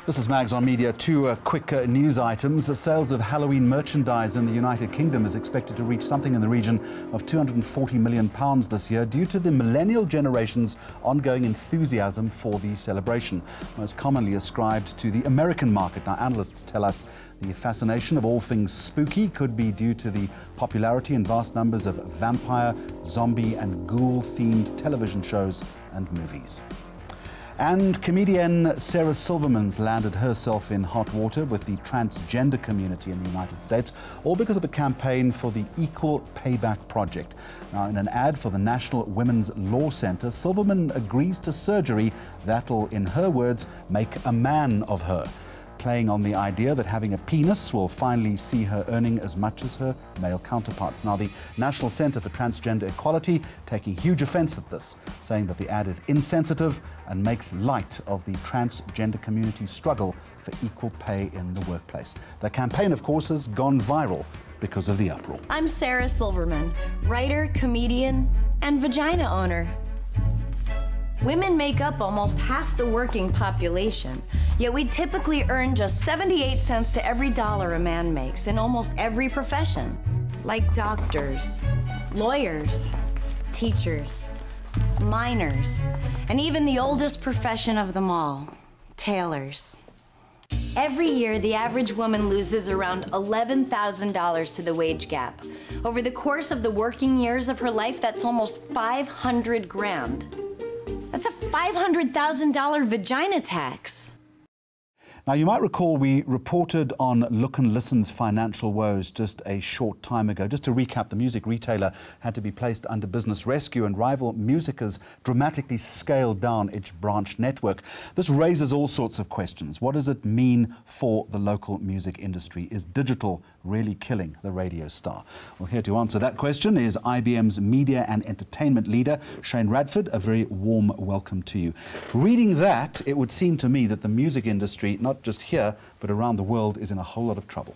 This is Mags on Media. Two quick news items. The sales of Halloween merchandise in the United Kingdom is expected to reach something in the region of £240 million this year due to the millennial generation's ongoing enthusiasm for the celebration, most commonly ascribed to the American market. Now, analysts tell us the fascination of all things spooky could be due to the popularity and vast numbers of vampire, zombie and ghoul-themed television shows and movies. And comedian Sarah Silverman's landed herself in hot water with the transgender community in the United States, all because of a campaign for the Equal Payback Project. Now, in an ad for the National Women's Law Center, Silverman agrees to surgery that'll, in her words, make a man of her, playing on the idea that having a penis will finally see her earning as much as her male counterparts. Now, the National Center for Transgender Equality taking huge offense at this, saying that the ad is insensitive and makes light of the transgender community's struggle for equal pay in the workplace. The campaign, of course, has gone viral because of the uproar. I'm Sarah Silverman, writer, comedian, and vagina owner. Women make up almost half the working population, yet we typically earn just 78 cents to every dollar a man makes in almost every profession, like doctors, lawyers, teachers, miners, and even the oldest profession of them all, tailors. Every year, the average woman loses around $11,000 to the wage gap. Over the course of the working years of her life, that's almost 500 grand. That's a $500,000 vagina tax. Now, you might recall we reported on Look and Listen's financial woes just a short time ago. Just to recap, the music retailer had to be placed under business rescue, and rival Musica's dramatically scaled down its branch network. This raises all sorts of questions. What does it mean for the local music industry? Is digital really killing the radio star? Well, here to answer that question is IBM's media and entertainment leader, Shane Radford. A very warm welcome to you. Reading that, it would seem to me that the music industry, not just here, but around the world, is in a whole lot of trouble.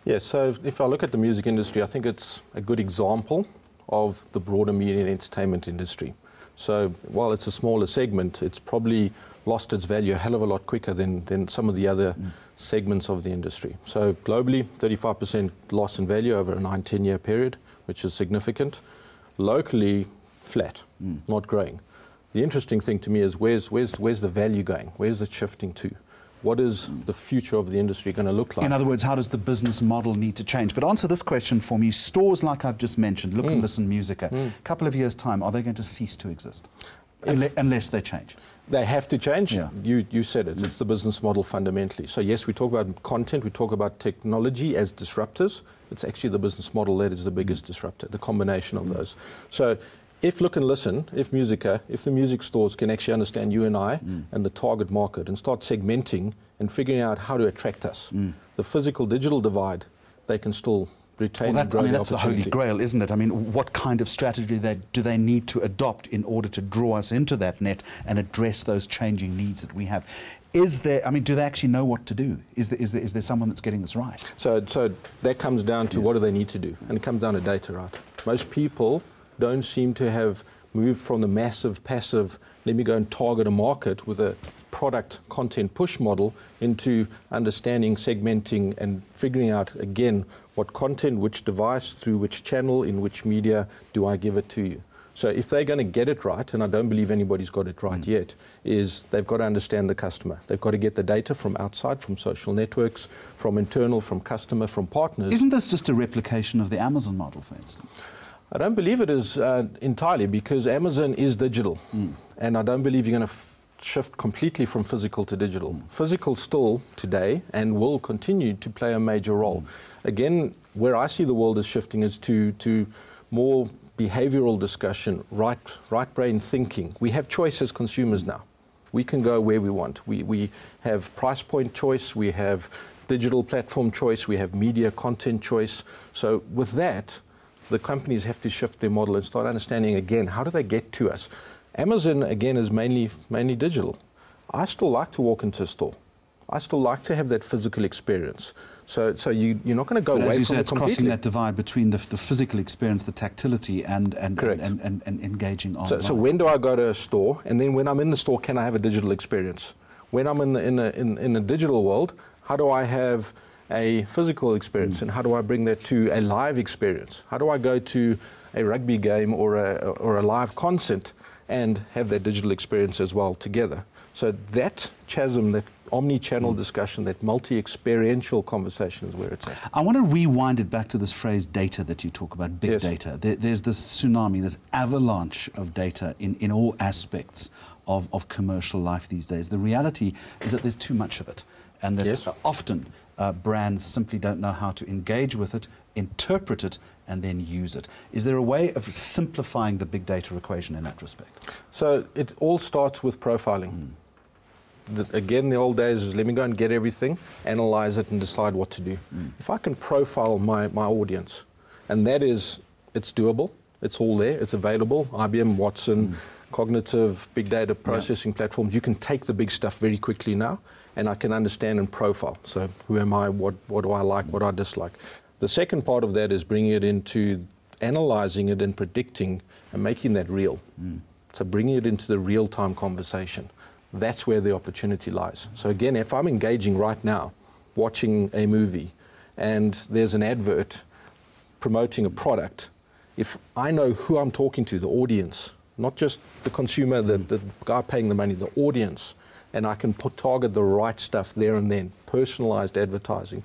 Yes, so if I look at the music industry, I think it's a good example of the broader media and entertainment industry. So while it's a smaller segment, it's probably lost its value a hell of a lot quicker than some of the other segments of the industry. So globally, 35% loss in value over a 9-10-year period, which is significant. Locally, flat, not growing. The interesting thing to me is where's the value going? Where's it shifting to? What is the future of the industry going to look like? In other words, how does the business model need to change? But answer this question for me. Stores like I've just mentioned, Look and Listen, Musica, a couple of years' time, are they going to cease to exist? Unless they change. They have to change. Yeah. You said it. It's the business model fundamentally. So yes, we talk about content, we talk about technology as disruptors. It's actually the business model that is the biggest disruptor, the combination of those. So if Look and Listen, if Musica, if the music stores can actually understand you and I and the target market and start segmenting and figuring out how to attract us, the physical-digital divide, they can still retain and grow. That's the holy grail, isn't it? I mean, what kind of strategy do they need to adopt in order to draw us into that net and address those changing needs that we have? Is there, I mean, do they actually know what to do? Is there someone that's getting this right? So that comes down to what do they need to do? And it comes down to data, right? Most people don't seem to have moved from the massive, passive, let me go and target a market with a product content push model into understanding, segmenting, and figuring out, again, what content, which device, through which channel, in which media do I give it to you. So if they're going to get it right, and I don't believe anybody's got it right yet, is they've got to understand the customer. They've got to get the data from outside, from social networks, from internal, from customer, from partners. Isn't this just a replication of the Amazon model, for instance? I don't believe it is entirely, because Amazon is digital, and I don't believe you're going to shift completely from physical to digital. Physical still today and will continue to play a major role. Again, where I see the world is shifting is to more behavioral discussion, right brain thinking. We have choice as consumers now. We can go where we want. We have price point choice, we have digital platform choice, we have media content choice. So with that, the companies have to shift their model and start understanding, again, how do they get to us? Amazon, again, is mainly digital. I still like to walk into a store. I still like to have that physical experience. So you're not going to go away from it completely. As you say, it's crossing that divide between the physical experience, the tactility, and engaging online. So when do I go to a store? And then when I'm in the store, can I have a digital experience? When I'm in a digital world, how do I have a physical experience, and how do I bring that to a live experience? How do I go to a rugby game or a live concert and have that digital experience as well together? So that chasm, that omni-channel discussion, that multi-experiential conversation is where it's at. I want to rewind it back to this phrase data that you talk about, big data. There's this tsunami, this avalanche of data in all aspects of commercial life these days. The reality is that there's too much of it, and that often brands simply don't know how to engage with it, interpret it, and then use it. Is there a way of simplifying the big data equation in that respect? So it all starts with profiling. Again, the old days is let me go and get everything, analyze it, and decide what to do. If I can profile my audience, and that is, it's doable, it's all there, it's available, IBM, Watson, cognitive, big data processing platforms, you can take the big stuff very quickly now, and I can understand and profile. So who am I, what do I like, what do I dislike? The second part of that is bringing it into analyzing it and predicting and making that real. So bringing it into the real-time conversation. That's where the opportunity lies. So again, if I'm engaging right now, watching a movie, and there's an advert promoting a product, if I know who I'm talking to, the audience, not just the consumer, the guy paying the money, the audience, and I can target the right stuff there and then, personalized advertising,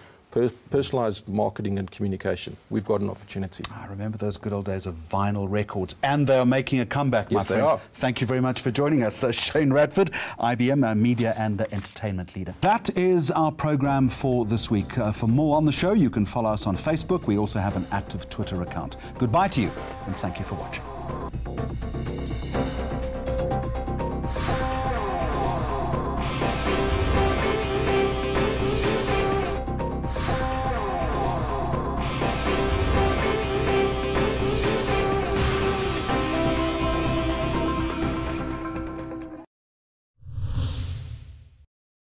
personalized marketing and communication, we've got an opportunity. I remember those good old days of vinyl records, and they are making a comeback, my friend. They are. Thank you very much for joining us. Shane Radford, IBM media and entertainment leader. That is our program for this week. For more on the show, you can follow us on Facebook. We also have an active Twitter account. Goodbye to you, and thank you for watching.